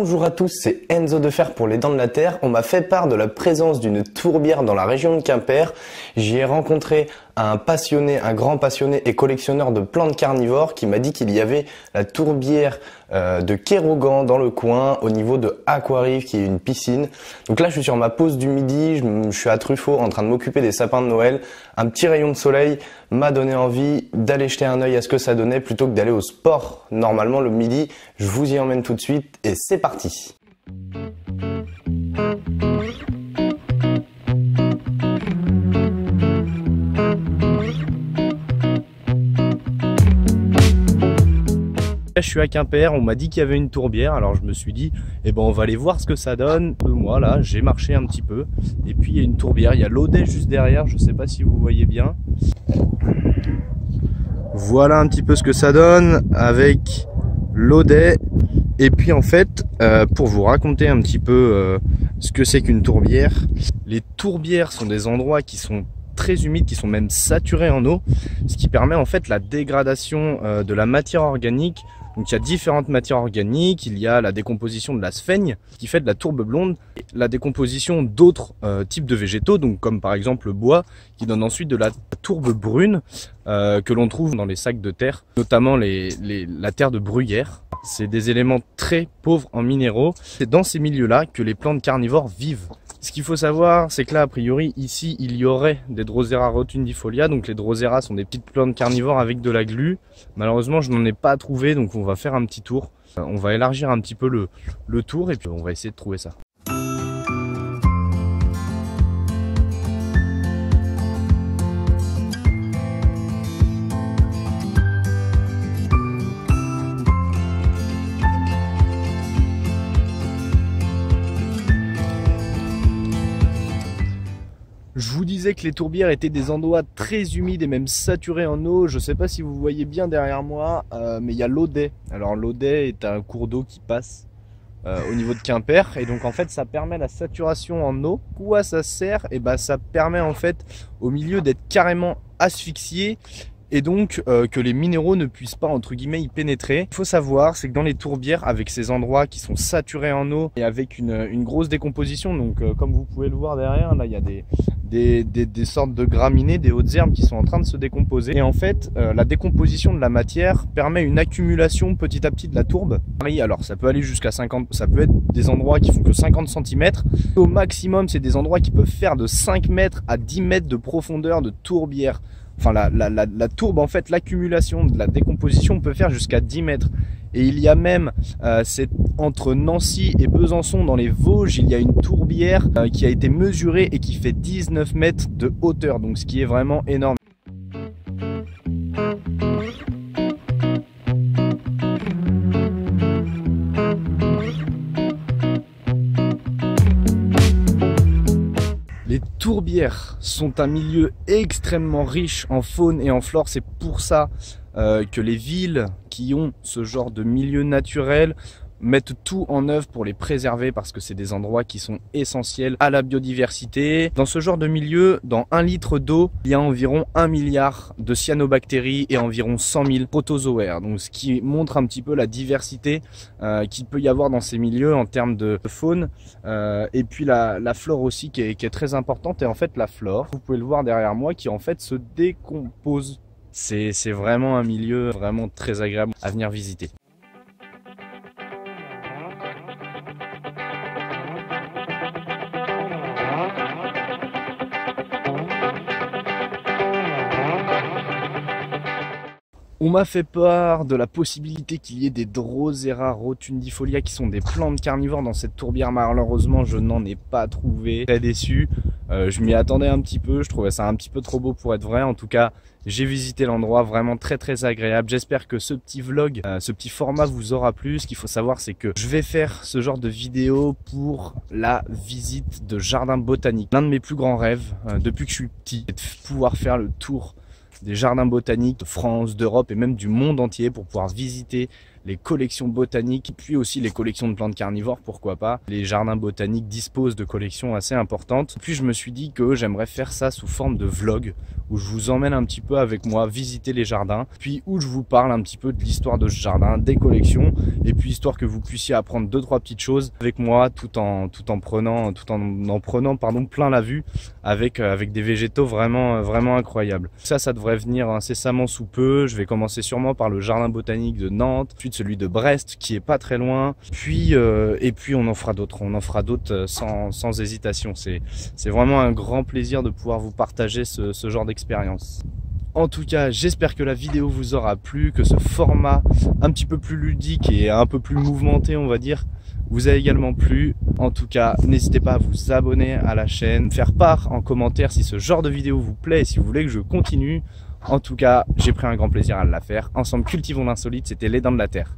Bonjour à tous, c'est Enzo de Fer pour les Dents de la Terre. On m'a fait part de la présence d'une tourbière dans la région de Quimper. J'y ai rencontré un passionné, un grand passionné et collectionneur de plantes carnivores qui m'a dit qu'il y avait la tourbière de Kérougan dans le coin au niveau de Aquarive qui est une piscine. Donc là je suis sur ma pause du midi, je suis à Truffaut en train de m'occuper des sapins de Noël. Un petit rayon de soleil m'a donné envie d'aller jeter un œil à ce que ça donnait plutôt que d'aller au sport. Normalement le midi, je vous y emmène tout de suite et c'est parti. Je suis à Quimper, on m'a dit qu'il y avait une tourbière, alors je me suis dit, eh ben on va aller voir ce que ça donne. Moi là, j'ai marché un petit peu, et puis il y a une tourbière, il y a l'Audet juste derrière, je sais pas si vous voyez bien. Voilà un petit peu ce que ça donne avec l'Audet. Et puis en fait, pour vous raconter un petit peu ce que c'est qu'une tourbière, les tourbières sont des endroits qui sont très humides, qui sont même saturés en eau, ce qui permet en fait la dégradation de la matière organique. Donc il y a différentes matières organiques, il y a la décomposition de la sphaigne qui fait de la tourbe blonde, et la décomposition d'autres types de végétaux, donc comme par exemple le bois, qui donne ensuite de la tourbe brune que l'on trouve dans les sacs de terre, notamment la terre de bruyère. C'est des éléments très pauvres en minéraux. C'est dans ces milieux-là que les plantes carnivores vivent. Ce qu'il faut savoir, c'est que là, a priori, ici, il y aurait des Drosera rotundifolia. Donc les Drosera sont des petites plantes carnivores avec de la glu. Malheureusement, je n'en ai pas trouvé, donc on va faire un petit tour. On va élargir un petit peu le tour et puis on va essayer de trouver ça. Je vous disais que les tourbières étaient des endroits très humides et même saturés en eau. Je ne sais pas si vous voyez bien derrière moi, mais il y a l'Audet. Alors l'Audet est un cours d'eau qui passe au niveau de Quimper. Et donc en fait ça permet la saturation en eau. Quoi ça sert? Et ben ça permet en fait au milieu d'être carrément asphyxié. Et donc que les minéraux ne puissent pas entre guillemets y pénétrer. Il faut savoir, c'est que dans les tourbières, avec ces endroits qui sont saturés en eau et avec une grosse décomposition, donc comme vous pouvez le voir derrière, là il y a des sortes de graminées, des hautes herbes qui sont en train de se décomposer. Et en fait, la décomposition de la matière permet une accumulation petit à petit de la tourbe. Alors ça peut aller jusqu'à 50, ça peut être des endroits qui font que 50 cm. Au maximum, c'est des endroits qui peuvent faire de 5 mètres à 10 mètres de profondeur de tourbière. Enfin, la tourbe, en fait, l'accumulation de la décomposition peut faire jusqu'à 10 mètres. Et il y a même, c'est entre Nancy et Besançon, dans les Vosges, il y a une tourbière qui a été mesurée et qui fait 19 mètres de hauteur. Donc, ce qui est vraiment énorme. Les tourbières sont un milieu extrêmement riche en faune et en flore. C'est pour ça que les villes qui ont ce genre de milieu naturel mettent tout en œuvre pour les préserver parce que c'est des endroits qui sont essentiels à la biodiversité. Dans ce genre de milieu, dans 1 litre d'eau, il y a environ 1 milliard de cyanobactéries et environ 100 000 protozoaires. Donc ce qui montre un petit peu la diversité qu'il peut y avoir dans ces milieux en termes de faune. Et puis la flore aussi qui est très importante. Et en fait la flore, vous pouvez le voir derrière moi, qui en fait se décompose. C'est vraiment un milieu vraiment très agréable à venir visiter. On m'a fait part de la possibilité qu'il y ait des Drosera rotundifolia qui sont des plantes carnivores dans cette tourbière. Malheureusement, je n'en ai pas trouvé. Très déçu. Je m'y attendais un petit peu. Je trouvais ça un petit peu trop beau pour être vrai. En tout cas, j'ai visité l'endroit, vraiment très agréable. J'espère que ce petit vlog, ce petit format vous aura plu. Ce qu'il faut savoir, c'est que je vais faire ce genre de vidéo pour la visite de jardin botanique. L'un de mes plus grands rêves depuis que je suis petit, c'est de pouvoir faire le tour des jardins botaniques de France, d'Europe et même du monde entier pour pouvoir visiter les collections botaniques, puis aussi les collections de plantes carnivores, pourquoi pas. Les jardins botaniques disposent de collections assez importantes. Puis je me suis dit que j'aimerais faire ça sous forme de vlog, où je vous emmène un petit peu avec moi visiter les jardins, puis où je vous parle un petit peu de l'histoire de ce jardin, des collections, et puis histoire que vous puissiez apprendre 2-3 petites choses avec moi, tout en prenant plein la vue, avec des végétaux vraiment incroyables. Ça devrait venir incessamment sous peu. Je vais commencer sûrement par le jardin botanique de Nantes, puis celui de Brest qui est pas très loin, et puis on en fera d'autres sans hésitation. C'est vraiment un grand plaisir de pouvoir vous partager ce genre d'expérience. En tout cas, j'espère que la vidéo vous aura plu, que ce format un petit peu plus ludique et un peu plus mouvementé, on va dire, vous a également plu. En tout cas, n'hésitez pas à vous abonner à la chaîne, me faire part en commentaire si ce genre de vidéo vous plaît et si vous voulez que je continue. En tout cas, j'ai pris un grand plaisir à la faire. Ensemble, cultivons l'insolite, c'était Les Dents de la Terre.